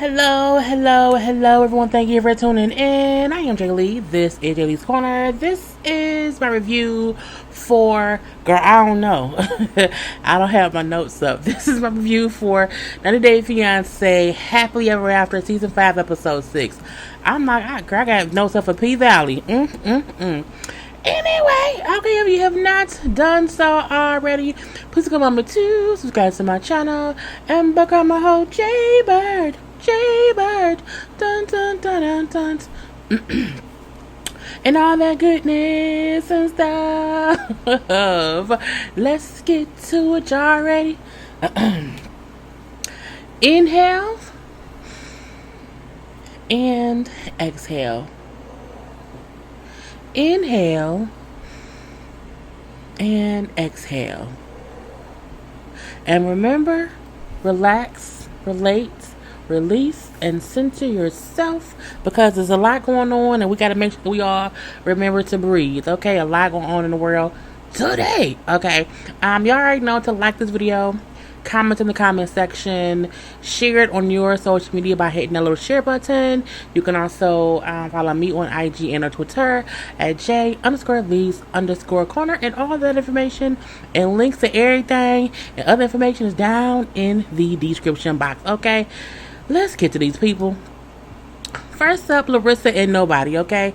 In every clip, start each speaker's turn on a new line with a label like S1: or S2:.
S1: Hello, everyone. Thank you for tuning in. I am Lee. This is JLeesCorner. This is my review for, girl, I don't know. I don't have my notes up. This is my review for 90 Day Fiance Happily Ever After, Season 5, Episode 6. I'm like, girl, I got notes up for P-Valley. Anyway, okay, if you have not done so already, please come on to subscribe to my channel and become a whole JayBird, dun dun dun dun dun, and all that goodness and stuff. Let's get to it already. Inhale and exhale. Inhale and exhale. And remember, relax, relate, release, and center yourself, because there's a lot going on and we got to make sure we all remember to breathe. Okay, a lot going on in the world today. Okay, you already know to like this video, comment in the comment section, share it on your social media by hitting that little share button. You can also follow me on IG and on Twitter at J_Lees_Corner, and all that information and links to everything and other information is down in the description box. Okay, let's get to these people. First up, Larissa and Nobody. Okay,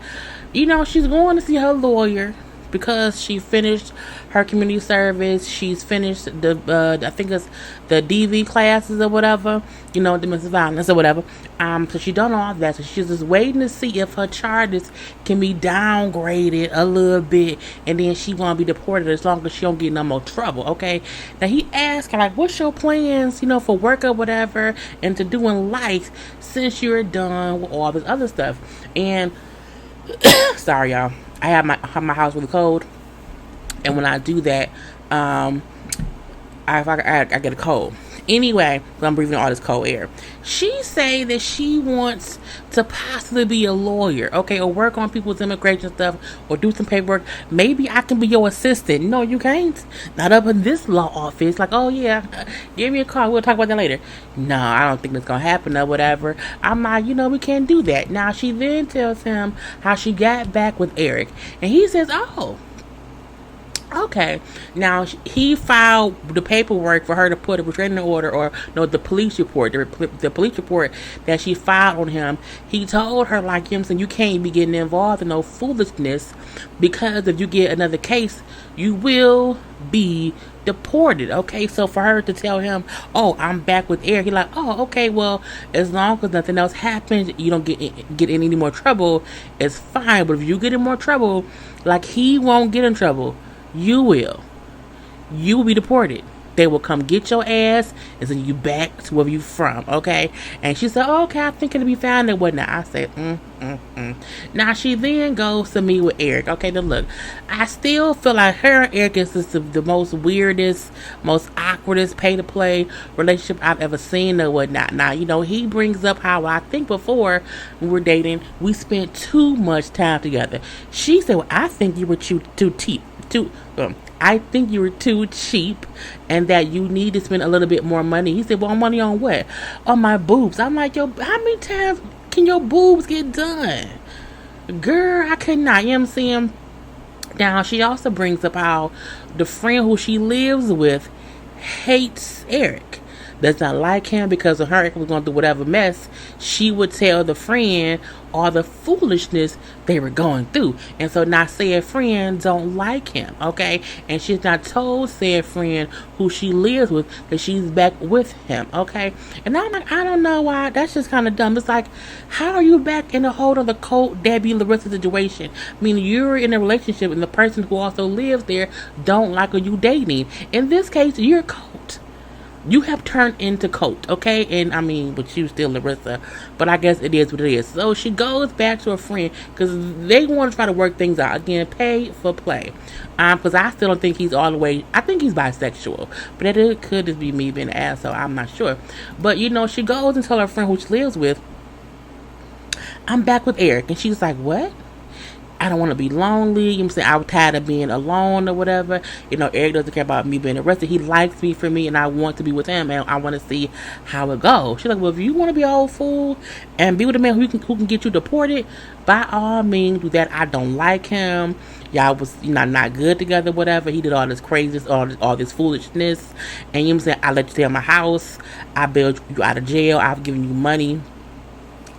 S1: you know, she's going to see her lawyer because she finished her community service. She's finished the I think it's the DV classes or whatever, you know, domestic violence or whatever. So she done all that. So she's just waiting to see if her charges can be downgraded a little bit, and then she won't be deported as long as she don't get no more trouble. Okay. Now he asked her, like, what's your plans, you know, for work or whatever, and to do in life since you're done with all this other stuff. And sorry, y'all. I have my house really cold, and when I do that, I get a cold. Anyway, I'm breathing all this cold air. She say that she wants to possibly be a lawyer, okay, or work on people's immigration stuff, or do some paperwork. Maybe I can be your assistant. No, you can't. Not up in this law office. Like, oh yeah, give me a call. We'll talk about that later. No, I don't think that's gonna happen or whatever. I'm like, you know, we can't do that. Now she then tells him how she got back with Eric, and he says, oh, okay. Now he filed the paperwork for her to put a restraining order, or no, the police report, the police report that she filed on him. He told her, like, him saying, you can't be getting involved in no foolishness, because if you get another case, you will be deported. Okay, so for her to tell him, oh, I'm back with Eric, he's like, oh, okay, well, as long as nothing else happens, you don't get in any more trouble, it's fine. But if you get in more trouble, like, he won't get in trouble, you will. You will be deported. They will come get your ass and send you back to where you from, okay? And she said, oh, okay, I think it'll be fine and whatnot. I said, Now she then goes to meet with Eric. Okay, now look, I still feel like her and Eric is just the most weirdest, most awkwardest pay-to-play relationship I've ever seen or whatnot. Now, you know, he brings up how I think before we were dating, we spent too much time together. She said, well, I think you were too cheap. I think you were too cheap, and that you need to spend a little bit more money. He said, well, money on what? On my boobs. I'm like, yo, how many times can your boobs get done? Girl, I could not. You know what I'm saying? Now, she also brings up how the friend who she lives with hates Eric. Does not like him because of her. Eric was going through whatever mess. She would tell the friend all the foolishness they were going through. And so now said friend don't like him, okay? And she's not told said friend who she lives with that she's back with him, okay? And I'm like, I don't know why. That's just kind of dumb. It's like, how are you back in a whole other cold Debbie Larissa situation? I mean, you're in a relationship and the person who also lives there don't like you dating. In this case, you're cold. You have turned into Colt, okay? And I mean, but you still Larissa. But I guess it is what it is. So she goes back to her friend because they want to try to work things out. Again, pay for play. Because I still don't think he's all the way. I think he's bisexual. But it could just be me being an asshole. I'm not sure. But, you know, she goes and tells her friend who she lives with, I'm back with Eric. And she's like, what? I don't want to be lonely. You know what I'm saying? I'm tired of being alone or whatever. Eric doesn't care about me being arrested. He likes me for me, and I want to be with him, and I want to see how it goes. She's like, well, if you want to be an old fool and be with a man who can get you deported, by all means do that. I don't like him. Y'all was not good together, whatever. He did all this craziness, all this foolishness, and you know what I'm saying? I let you stay in my house. I bailed you out of jail. I've given you money.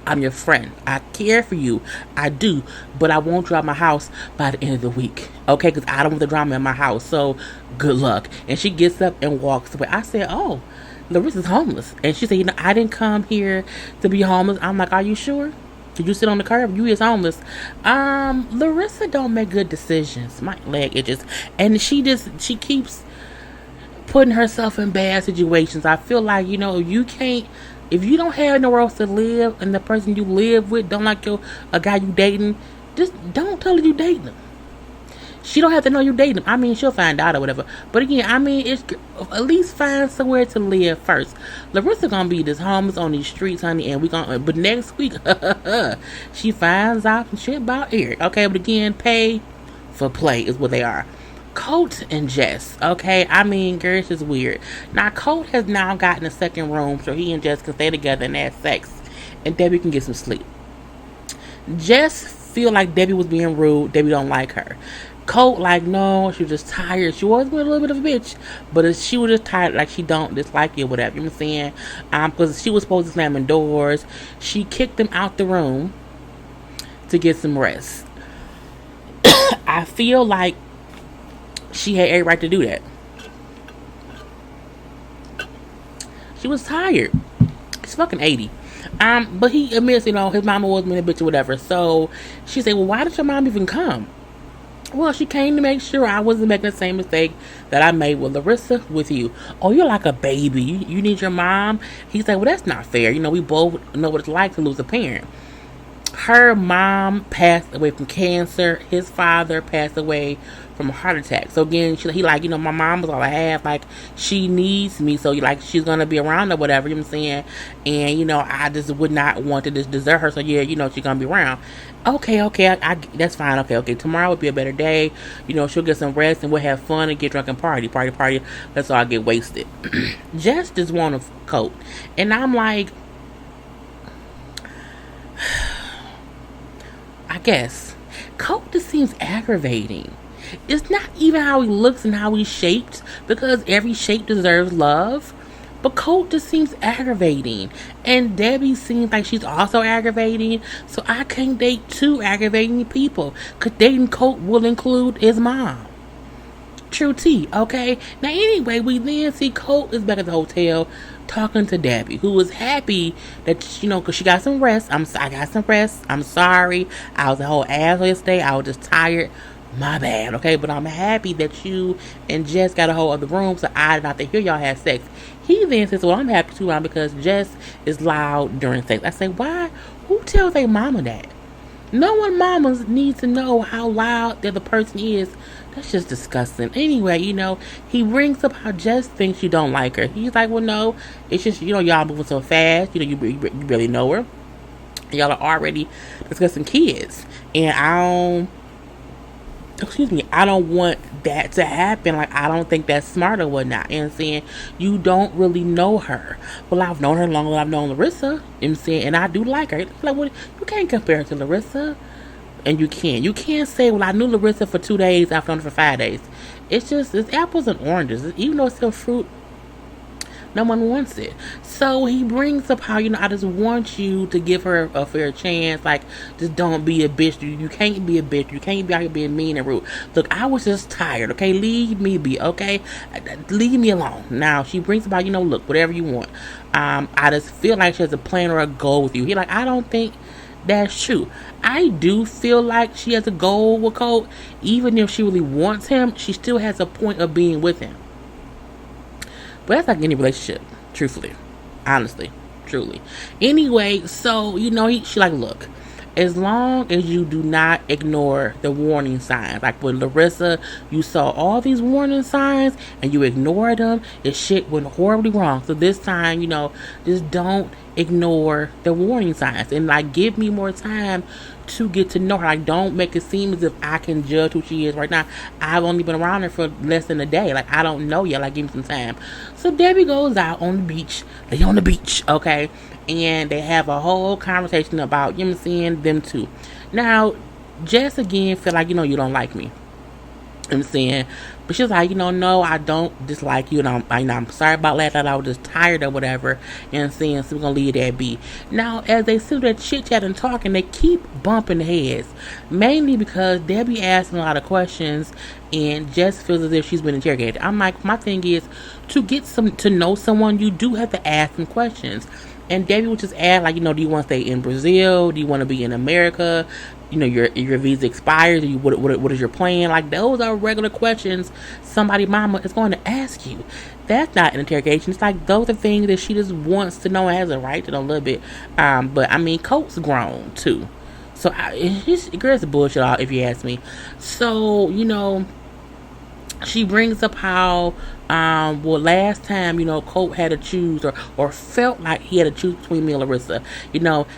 S1: I'm your friend. I care for you. I do. But I won't drop my house by the end of the week. Okay? Because I don't want the drama in my house. So, good luck. And she gets up and walks away. I said, oh, Larissa's homeless. And she said, I didn't come here to be homeless. I'm like, are you sure? Did you sit on the curb? You is homeless. Larissa don't make good decisions. My leg itches. And she keeps putting herself in bad situations. I feel like, if you don't have nowhere else to live and the person you live with don't like a guy you dating, just don't tell her you dating him. She don't have to know you dating him. I mean, she'll find out or whatever. But again, it's at least find somewhere to live first. Larissa gonna be this homeless on these streets, honey, and but next week, she finds out some shit about Eric. Okay, but again, pay for play is what they are. Colt and Jess, okay? I mean, girl, it's just weird. Now, Colt has now gotten a second room so he and Jess can stay together and have sex. And Debbie can get some sleep. Jess feel like Debbie was being rude. Debbie don't like her. Colt like, no, she was just tired. She was a little bit of a bitch. But she was just tired, like she don't dislike you or whatever. You know what I'm saying? Because she was supposed to slam in doors. She kicked him out the room to get some rest. I feel like she had every right to do that. She was tired. She's fucking 80. But he admits, his mama was being a bitch or whatever. So she said, well, why did your mom even come? Well, she came to make sure I wasn't making the same mistake that I made with Larissa with you. Oh, you're like a baby. You need your mom? He's like, well, that's not fair. We both know what it's like to lose a parent. Her mom passed away from cancer. His father passed away from a heart attack. So again, he like, my mom was all I have. Like, she needs me. So she's going to be around or whatever, you know what I'm saying? And, I just would not want to just desert her. So yeah, she's going to be around. Okay, I that's fine. Okay. Tomorrow would be a better day. She'll get some rest and we'll have fun and get drunk and party. Let's all get wasted. Jess just want a coat. And I'm like, I guess Colt just seems aggravating. It's not even how he looks and how he's shaped, because every shape deserves love. But Colt just seems aggravating. And Debbie seems like she's also aggravating. So I can't date two aggravating people, because dating Colt will include his mom. True tea, okay? Now anyway, we then see Colt is back at the hotel talking to Debbie, who was happy that, because she got some rest. I got some rest. I'm sorry. I was a whole asshole yesterday. I was just tired. My bad, okay? But I'm happy that you and Jess got a hold of the room, so I didn't have to hear y'all have sex. He then says, well, I'm happy too, because Jess is loud during sex. I say, why? Who tells their mama that? No one mamas needs to know how loud the other person is. That's just disgusting. Anyway, he brings up how Jess thinks you don't like her. He's like, well, no, it's just, y'all moving so fast. You barely know her. Y'all are already discussing kids. And I don't want that to happen. Like, I don't think that's smart or whatnot. And saying, you don't really know her. Well, I've known her longer than I've known Larissa. And saying, and I do like her. Like, well, you can't compare her to Larissa. And you can't say, well, I knew Larissa for 2 days, I've known her for 5 days. It's apples and oranges. Even though it's still fruit, no one wants it. So he brings up how, I just want you to give her a fair chance. Like, just don't be a bitch. You can't be a bitch. You can't be out here being mean and rude. Look, I was just tired, okay? Leave me be, okay? Leave me alone. Now, she brings up how, look, whatever you want. I just feel like she has a plan or a goal with you. He like, I don't think that's true. I do feel like she has a goal with Colt. Even if she really wants him, she still has a point of being with him. But that's like any relationship, truthfully, honestly, truly. Anyway, so she like, look, as long as you do not ignore the warning signs. Like with Larissa, you saw all these warning signs and you ignored them, and shit went horribly wrong. So this time, just don't ignore the warning signs, and like give me more time to get to know her. Like, don't make it seem as if I can judge who she is right now. I've only been around her for less than a day. Like, I don't know yet. Like, give me some time. So Debbie goes out on the beach. They on the beach, okay? And they have a whole conversation about, them two. Now, Jess again feel like, you don't like me. I'm saying, but she's like, no, I don't dislike you, and I'm sorry about last night. I was just tired or whatever, and saying, so we're gonna leave that be. Now, as they sit there chit chat and talking, they keep bumping heads, mainly because Debbie asking a lot of questions, and Jess feels as if she's been interrogated. I'm like, my thing is to get to know someone, you do have to ask them questions. And Debbie would just ask, like, do you want to stay in Brazil? Do you want to be in America? Your visa expires. What is your plan? Like, those are regular questions somebody mama is going to ask you. That's not an interrogation. It's like, those are things that she just wants to know and has a right to know a little bit. But I mean, Coate's grown too. So girl's bullshit, if you ask me. So, she brings up how last time Coate had to choose or felt like he had to choose between me and Larissa.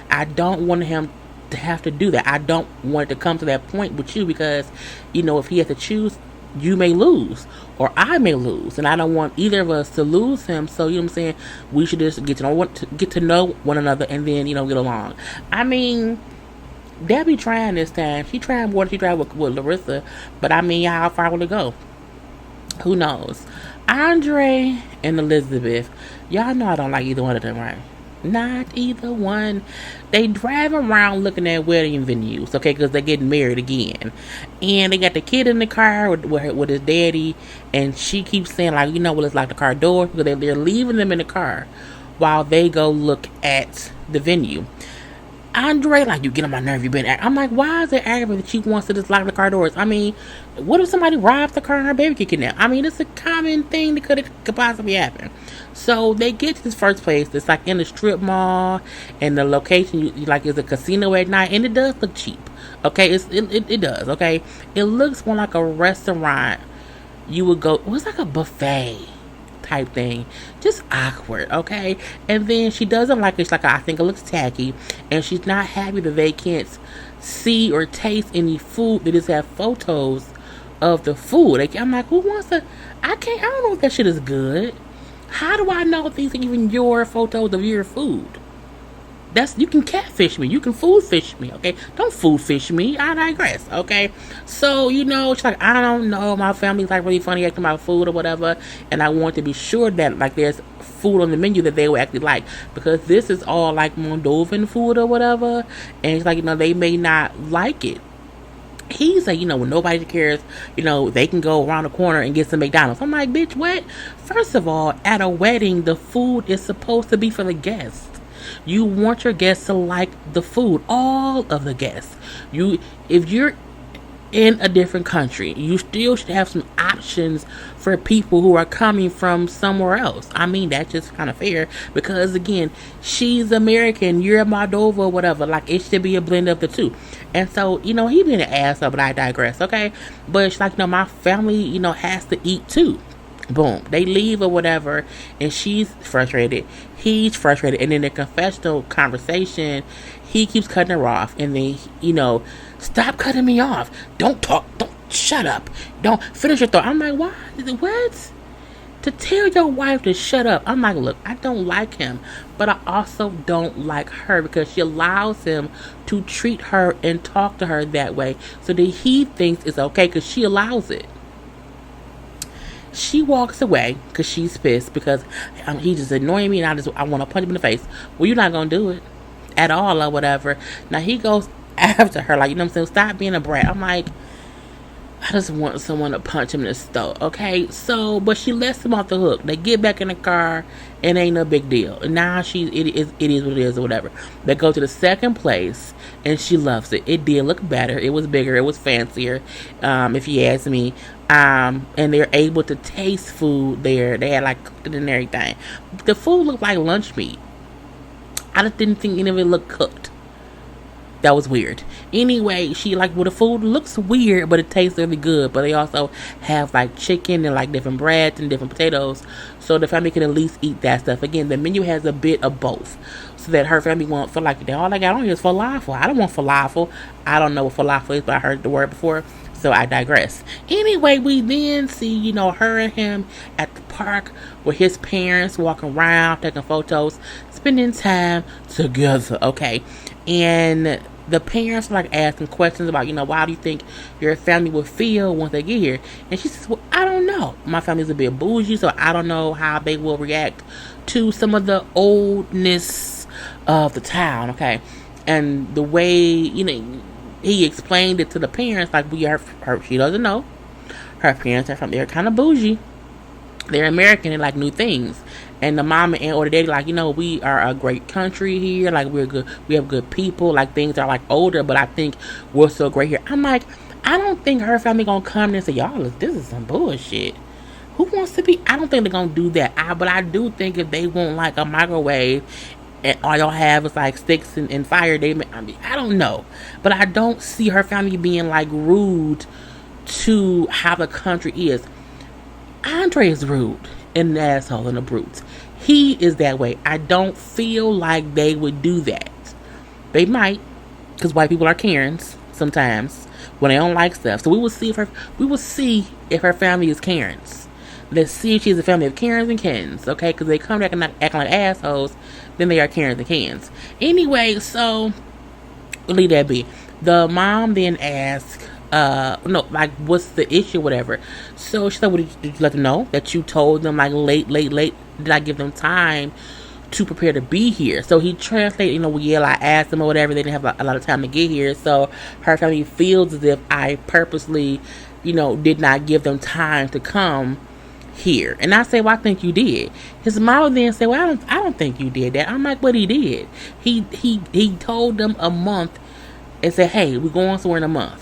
S1: I don't want him to have to do that. I don't want it to come to that point with you, because if he has to choose, you may lose or I may lose, and I don't want either of us to lose him. So what I'm saying, we should just get to know one another, and then get along. I mean, Debbie trying this time. She trying more than she tried with Larissa, but I mean, how far will it go? Who knows? Andre and Elizabeth, y'all know I don't like either one of them, right? Not either one. They drive around looking at wedding venues, okay, because they're getting married again, and they got the kid in the car with his daddy, and she keeps saying, like, it's like the car door, because they're leaving them in the car while they go look at the venue. Andre, like, you get on my nerve, you been I'm like, why is it aggravating that she wants to just lock the car doors? I mean, what if somebody robs the car and her baby get kidnapped? I mean, it's a common thing that could possibly happen. So they get to this first place that's like in the strip mall, and the location like is a casino at night, and it does look cheap. Okay, it does. Okay, it looks more like a restaurant. You would go. It was like a buffet type thing, just awkward. Okay, and then she doesn't like it. She's like, I think it looks tacky, and she's not happy that they can't see or taste any food. They just have photos of the food. I'm like, who wants to? I don't know if that shit is good. How do I know if these are even your photos of your food? You can catfish me. You can food fish me, okay? Don't food fish me. I digress, okay? So, she's like, I don't know. My family's like really funny acting about food or whatever. And I want to be sure that like there's food on the menu that they will actually like. Because this is all like Moldovan food or whatever. And it's like, they may not like it. He's like, when nobody cares, they can go around the corner and get some McDonald's. I'm like, bitch, what? First of all, at a wedding, the food is supposed to be for the guests. You want your guests to like the food, all of the guests. If you're in a different country, you still should have some options for people who are coming from somewhere else. I mean, that's just kind of fair, because again, she's American, you're Moldova, whatever. Like, it should be a blend of the two. And so, he being an asshole, but I digress, okay? But it's like, my family, has to eat too. Boom. They leave or whatever, and she's frustrated. He's frustrated. And in the confessional conversation, he keeps cutting her off. And then, stop cutting me off. Don't talk. Don't shut up. Don't finish your thought. I'm like, why? What? To tell your wife to shut up. I'm like, look, I don't like him, but I also don't like her, because she allows him to treat her and talk to her that way, so that he thinks it's okay, because she allows it. She walks away because she's pissed, because he's just annoying me, and I want to punch him in the face. Well, you're not going to do it at all or whatever. Now he goes after her, like, I'm saying, stop being a brat. I'm like, I just want someone to punch him in the stomach, okay? So, but she lets him off the hook. They get back in the car, and ain't no big deal. And now it is what it is or whatever. They go to the second place, and she loves it. It did look better. It was bigger. It was fancier, if you ask me. And they're able to taste food there. They had like cooked it and everything. The food looked like lunch meat. I just didn't think any of it looked cooked. That was weird. Anyway, she like, well, the food looks weird, but it tastes really good. But they also have like chicken and like different breads and different potatoes, so the family can at least eat that stuff. Again, the menu has a bit of both, so that her family won't feel like all I got on here is falafel. I don't want falafel. I don't know what falafel is, but I heard the word before, so I digress. Anyway, we then see, her and him at the park with his parents walking around, taking photos, spending time together. Okay, and the parents are like asking questions about, why do you think your family would feel once they get here? And she says, well, I don't know. My family's a bit bougie, so I don't know how they will react to some of the oldness of the town, okay? And the way, he explained it to the parents, like, she doesn't know. Her parents are they're kind of bougie. They're American and like new things. And the mama and or the daddy like, we are a great country here. Like, we're good. We have good people. Like, things are like older, but I think we're so great here. I'm like, I don't think her family gonna come and say, y'all, this is some bullshit. Who wants to be? I don't think they're gonna do that. But I do think if they want like a microwave and all y'all have is like sticks and fire, I don't know. But I don't see her family being like rude to how the country is. Andre is rude and an asshole and a brute. He is that way. I don't feel like they would do that. They might, because white people are Karens sometimes when they don't like stuff. So we will see if her family is Karens. Let's see if she's a family of Karens and Kens, okay? Because they come back and acting like assholes, then they are Karens and Kens. Anyway, so we'll leave that be. The mom then asks, what's the issue, whatever. So she said, well, did you let them know that you told them like late? Did I give them time to prepare to be here? So he translated, I asked them or whatever. They didn't have a lot of time to get here. So her family feels as if I purposely, did not give them time to come here. And I say, well, I think you did. His mom then said, well, I don't think you did that. I'm like, what he did? He told them a month and said, hey, we're going somewhere in a month.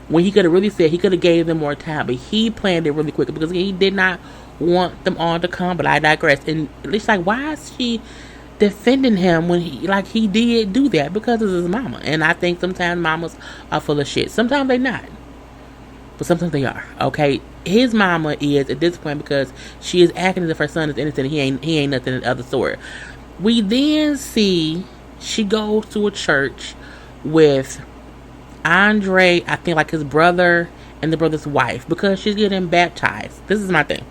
S1: When he could have really said, he could have gave them more time, but he planned it really quickly because he did not want them all to come. But I digress. And it's like, why is she defending him when he did do that? Because it's his mama. And I think sometimes mamas are full of shit. Sometimes they not, but sometimes they are. Okay, his mama is at this point because she is acting as if her son is innocent. He ain't nothing of the other sort. We then see she goes to a church with Andre, I think like his brother and the brother's wife, because she's getting baptized. This is my thing.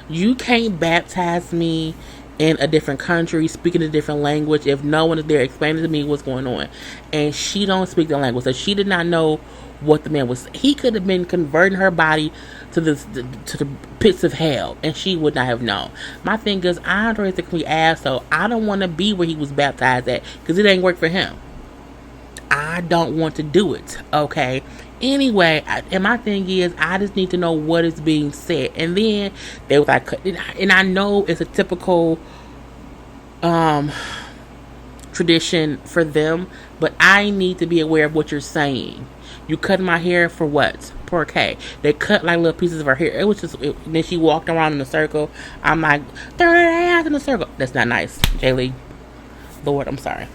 S1: You can't baptize me in a different country, speaking a different language, if no one is there explaining to me what's going on. And she don't speak the language, so she did not know what the man was. He could have been converting her body to the pits of hell, and she would not have known. My thing is, Andre is a complete asshole. I don't want to be where he was baptized at, because it ain't work for him. I don't want to do it, okay? Anyway, and my thing is, I just need to know what is being said. And then they was like, and I know it's a typical tradition for them, but I need to be aware of what you're saying. You cut my hair for what? Poor Kay. They cut like little pieces of her hair. It was just, then she walked around in a circle. I'm like, throw her ass in a circle. That's not nice, JayLee. Lord, I'm sorry.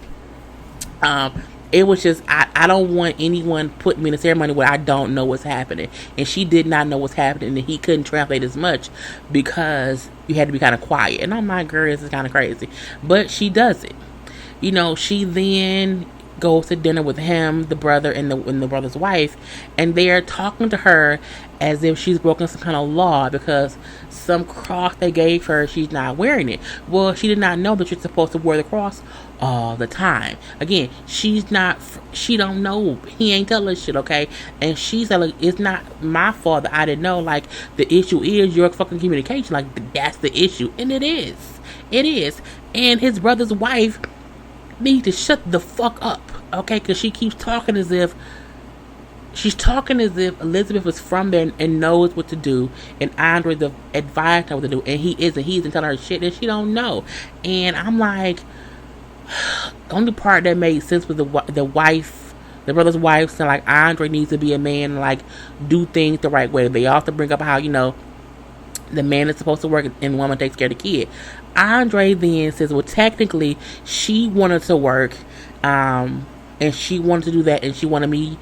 S1: It was just, I don't want anyone putting me in a ceremony where I don't know what's happening. And she did not know what's happening, and he couldn't translate as much because you had to be kind of quiet. And I'm like, girl, this is kind of crazy. But she does it. She then goes to dinner with him, the brother, and the brother's wife, and they're talking to her as if she's broken some kind of law because some cross they gave her, she's not wearing it. Well, she did not know that you're supposed to wear the cross all the time. Again, she don't know. He ain't telling shit, okay? And she's like, it's not my fault that I didn't know. Like, the issue is your fucking communication. Like, that's the issue. And it is. And his brother's wife need to shut the fuck up, okay? Because she keeps talking as if Elizabeth was from there and knows what to do, and Andre advised her what to do, and he isn't. He isn't telling her shit that she don't know. And I'm like, the only part that made sense was the brother's wife saying like Andre needs to be a man and like do things the right way. They also bring up how the man is supposed to work and the woman takes care of the kid. Andre then says, well, technically she wanted to work And she wanted to do that, and she wanted me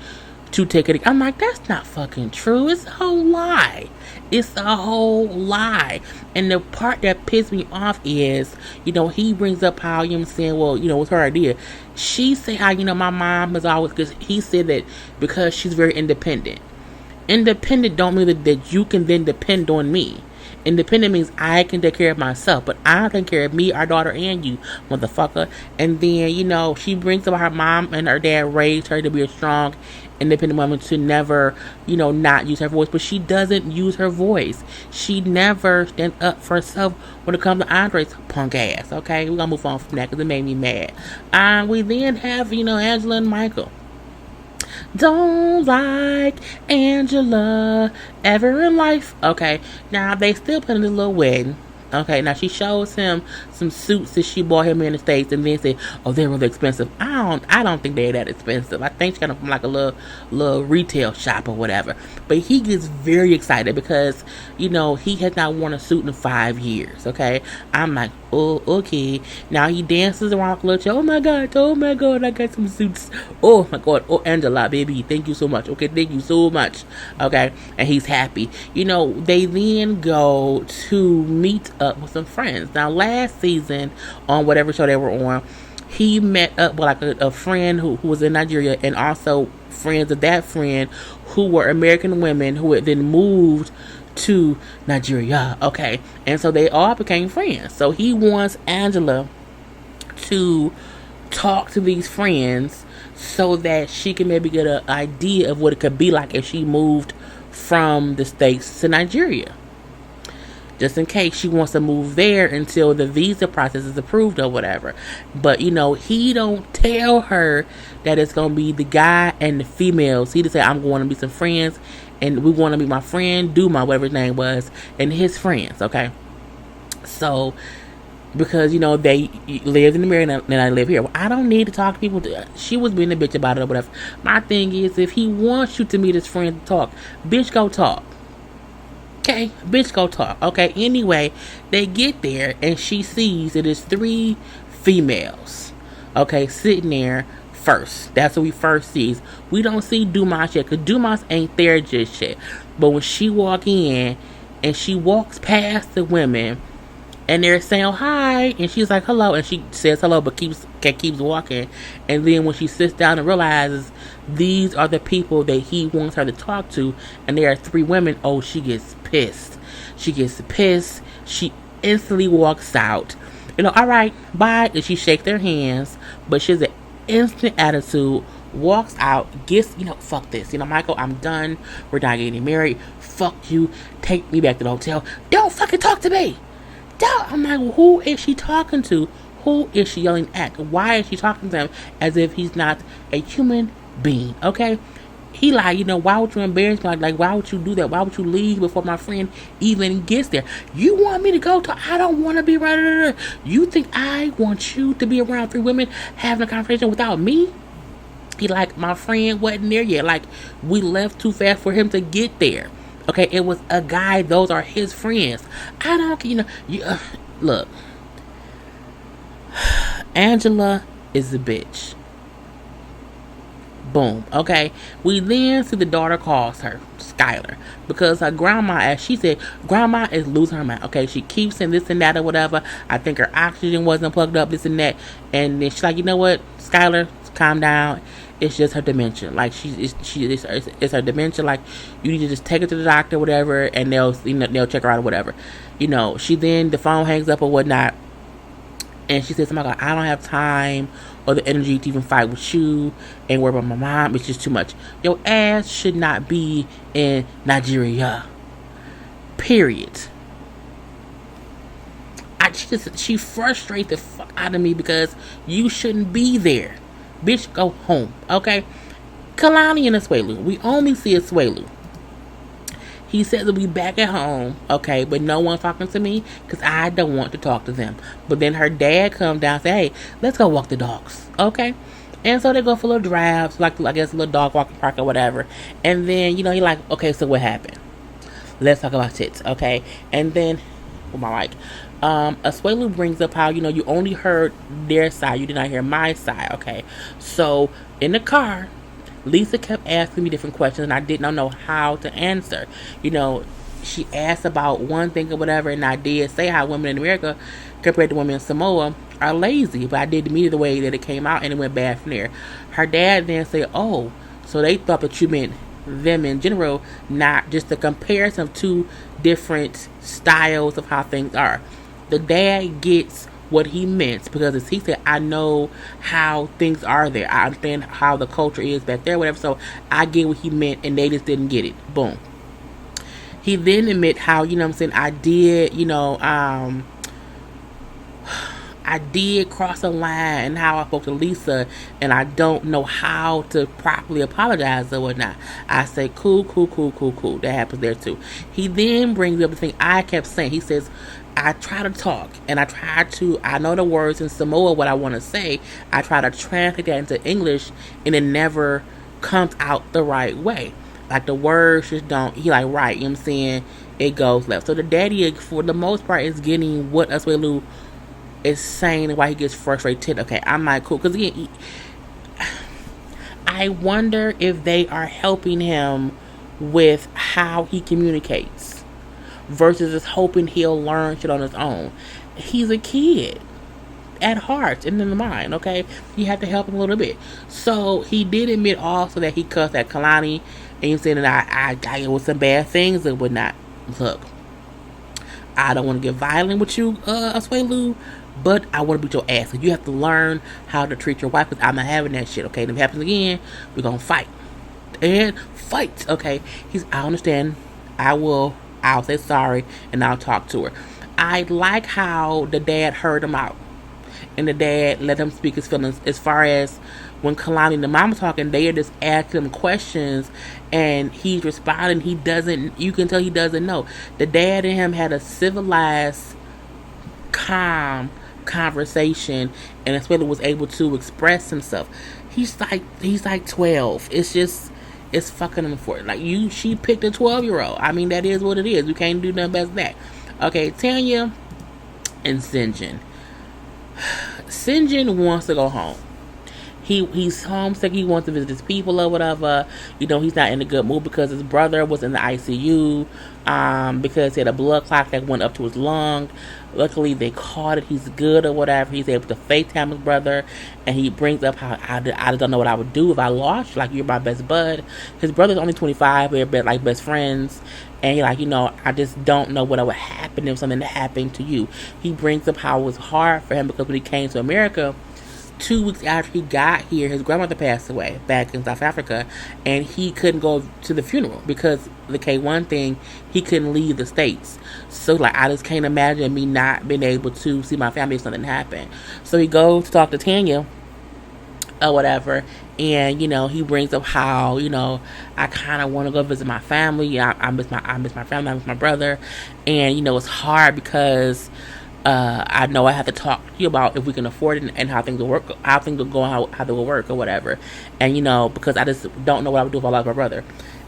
S1: to take it. I'm like, that's not fucking true. It's a whole lie. It's a whole lie. And the part that pissed me off is, he brings up how, I'm saying, well, it was her idea. She said how, my mom is always, because he said that because she's very independent. Independent don't mean that you can then depend on me. Independent means I can take care of myself, but I take care of me, our daughter, and you, motherfucker. And then, she brings up her mom and her dad raised her to be a strong, independent woman, to never, not use her voice. But she doesn't use her voice. She never stands up for herself when it comes to Andre's punk ass. Okay, we're gonna move on from that because it made me mad. We then have, Angela and Michael. Don't like Angela ever in life. Okay, now they still planning this little wedding. Okay, now she shows him some suits that she bought him in the States, and then said, "Oh, they're really expensive." I don't think they're that expensive. I think she got them from like a little retail shop or whatever. But he gets very excited because he has not worn a suit in 5 years. Okay, I'm like, oh, okay. Now he dances around like a little child. Oh my god, I got some suits. Oh my god, oh Angela, baby, thank you so much. Okay, thank you so much. Okay, and he's happy. They then go to meet up with some friends. Now last season on whatever show they were on, he met up with like a friend who was in Nigeria, and also friends of that friend who were American women who had then moved to Nigeria. Okay, and so they all became friends. So he wants Angela to talk to these friends so that she can maybe get an idea of what it could be like if she moved from the States to Nigeria, just in case she wants to move there until the visa process is approved or whatever. But he don't tell her that it's gonna be the guy and the females. He just say, I'm going to be some friends, and we want to be my friend Duma, whatever his name was, and his friends. Okay, so because they lived in America and I live here, well, I don't need to talk to people. She was being a bitch about it or whatever. My thing is, if he wants you to meet his friend to talk, bitch, go talk. Okay, bitch, go talk. Okay, anyway, they get there and she sees it is 3 females. Okay, sitting there first. That's what we first sees. We don't see Dumas yet, because Dumas ain't there just yet. But when she walk in and she walks past the women and they're saying, oh, hi, and she's like, hello, and she says hello but keeps walking, and then when she sits down and realizes these are the people that he wants her to talk to, and there are 3 women, oh, she gets pissed. She instantly walks out. All right, bye, and she shakes their hands, but she has an instant attitude, walks out, gets, fuck this, Michael, I'm done, we're not getting married, fuck you, take me back to the hotel, don't fucking talk to me. I'm like, who is she talking to? Who is she yelling at? Why is she talking to him as if he's not a human being? Okay, he like, why would you embarrass me? Like, why would you do that? Why would you leave before my friend even gets there? You want me to go to? I don't want to be right. You think I want you to be around 3 women having a conversation without me? He like, my friend wasn't there yet. Like, we left too fast for him to get there. Okay, it was a guy. Those are his friends. I don't, look. Angela is a bitch. Boom. Okay. We then see the daughter calls her Skylar because her grandma, as she said, grandma is losing her mind. Okay, she keeps saying this and that or whatever. I think her oxygen wasn't plugged up, this and that. And then she's like, you know what, Skylar, calm down. It's just her dementia. Like it's her dementia. Like you need to just take her to the doctor, or whatever, and they'll check her out or whatever. She then the phone hangs up or whatnot, and she says, "Oh my God, I don't have time or the energy to even fight with you and worry about my mom. It's just too much. Your ass should not be in Nigeria. Period." She frustrates the fuck out of me because you shouldn't be there. Bitch, go home, okay? Kalani and Asuelu. We only see Asuelu. He says he'll be back at home, okay, but no one's talking to me because I don't want to talk to them. But then her dad comes down and says, hey, let's go walk the dogs, okay? And so they go for little drives, like I guess a little dog walking park or whatever. And then, you're like, okay, so what happened? Let's talk about tits, okay? And then with my mic. Asuelu brings up how, you only heard their side, you did not hear my side, okay? So, in the car, Lisa kept asking me different questions, and I did not know how to answer. She asked about one thing or whatever, and I did say how women in America, compared to women in Samoa, are lazy. But I did the media the way that it came out, and it went bad from there. Her dad then said, "Oh, so they thought that you meant them in general, not just the comparison of two different styles of how things are." The dad gets what he meant, because as he said, I know how things are there. I understand how the culture is back there, whatever. So I get what he meant, and they just didn't get it. Boom. He then admit how, I did, I did cross a line, and how I spoke to Lisa, and I don't know how to properly apologize or whatnot. I say, cool. That happens there too. He then brings up the thing I kept saying. He says, I try to talk, and I know the words in Samoa, what I want to say. I try to translate that into English, and it never comes out the right way. Like, the words just don't, he like, right, you know what I'm saying? It goes left. So the daddy, for the most part, is getting what Asuelu is saying, why he gets frustrated. Okay, I'm like, cool. Because again, I wonder if they are helping him with how he communicates versus just hoping he'll learn shit on his own. He's a kid at heart and in the mind, okay? You have to help him a little bit. So he did admit also that he cussed at Kalani, and he said that I was some bad things and whatnot. Look, I don't want to get violent with you, Asuelu, but I want to beat your ass. So you have to learn how to treat your wife, because I'm not having that shit, okay? And if it happens again, we're going to fight. And fight, okay? I understand. I'll say sorry, and I'll talk to her. I like how the dad heard him out, and the dad let him speak his feelings. As far as when Kalani and the mom are talking, they are just asking him questions, and he's responding. You can tell he doesn't know. The dad and him had a civilized, calm conversation, and Asuelu was able to express himself. He's like 12. It's fucking unfortunate. Like, she picked a 12-year-old. I mean, that is what it is. You can't do nothing but that. Okay, Tanya and Sinjin. Sinjin wants to go home. He's homesick. He wants to visit his people or whatever. He's not in a good mood because his brother was in the ICU because he had a blood clot that went up to his lung. Luckily, they caught it. He's good or whatever. He's able to FaceTime his brother, and he brings up how I don't know what I would do if I lost you. Like, you're my best bud. His brother's only 25. We're like best friends. And he's like, I just don't know what would happen if something happened to you. He brings up how it was hard for him because when he came to America, 2 weeks after he got here, his grandmother passed away back in South Africa, and he couldn't go to the funeral because the K1 thing, he couldn't leave the States. So, like, I just can't imagine me not being able to see my family if something happened. So he goes to talk to Tanya or whatever, and he brings up how I kind of want to go visit my family. I miss my family. I miss my brother, and it's hard because I know I have to talk to you about if we can afford it and how things will work, how things will go, how they will work or whatever. And because I just don't know what I would do if I lost my brother.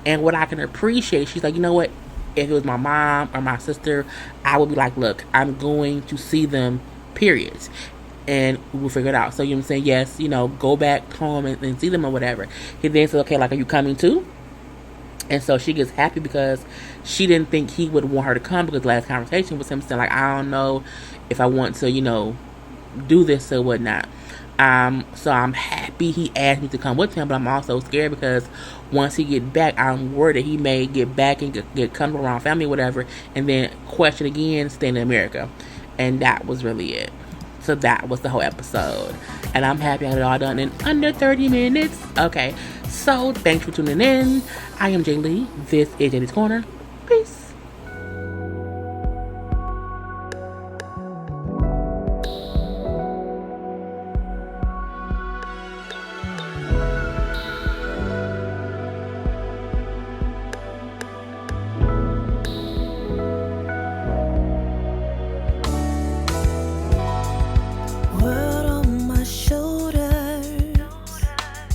S1: And what I can appreciate, she's like, you know what? If it was my mom or my sister, I would be like, look, I'm going to see them, period. And we'll figure it out. So, I'm saying? Yes, go back home and see them or whatever. He then said, okay, like, are you coming too? And so she gets happy because she didn't think he would want her to come, because the last conversation was him saying, like, I don't know if I want to, do this or whatnot. So I'm happy he asked me to come with him, but I'm also scared because once he get back, I'm worried that he may get back and get comfortable around family or whatever, and then question again, staying in America. And that was really it. So that was the whole episode. And I'm happy I had it all done in under 30 minutes. Okay, so thanks for tuning in. I am Jay Lee. This is JLeesCorner. Peace.